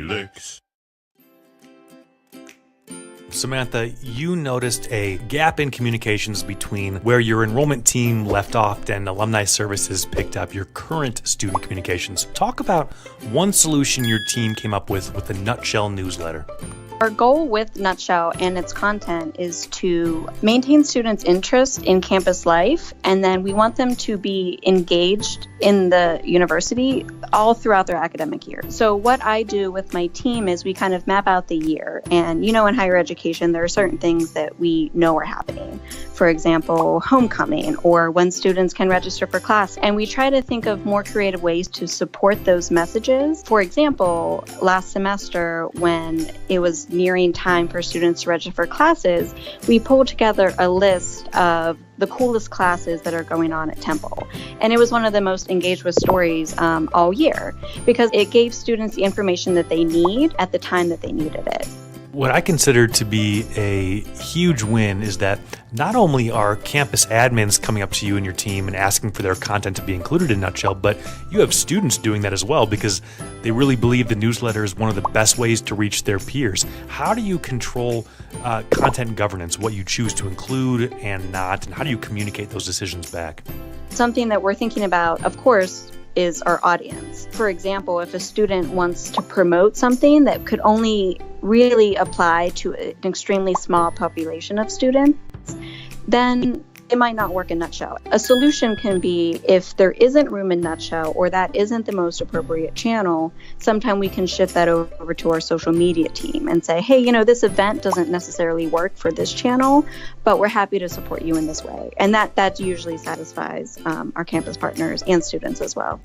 Felix. Samantha, you noticed a gap in communications between where your enrollment team left off and alumni services picked up your current student communications. Talk about one solution your team came up with the Nutshell newsletter. Our goal with Nutshell and its content is to maintain students' interest in campus life, and then we want them to be engaged in the university all throughout their academic year. So what I do with my team is we kind of map out the year, and in higher education, there are certain things that we know are happening. For example, homecoming or when students can register for class, and we try to think of more creative ways to support those messages. For example, last semester when it was nearing time for students to register for classes, we pulled together a list of the coolest classes that are going on at Temple. And it was one of the most engaged with stories all year because it gave students the information that they need at the time that they needed it. What I consider to be a huge win is that not only are campus admins coming up to you and your team and asking for their content to be included in Nutshell, but you have students doing that as well because they really believe the newsletter is one of the best ways to reach their peers. How do you control content governance, what you choose to include and not, and how do you communicate those decisions back? Something that we're thinking about, of course, is our audience. For example, if a student wants to promote something that could only really apply to an extremely small population of students, then it might not work in Nutshell. A solution can be if there isn't room in Nutshell or that isn't the most appropriate channel, sometime we can shift that over to our social media team and say, hey, this event doesn't necessarily work for this channel, but we're happy to support you in this way. And that usually satisfies our campus partners and students as well.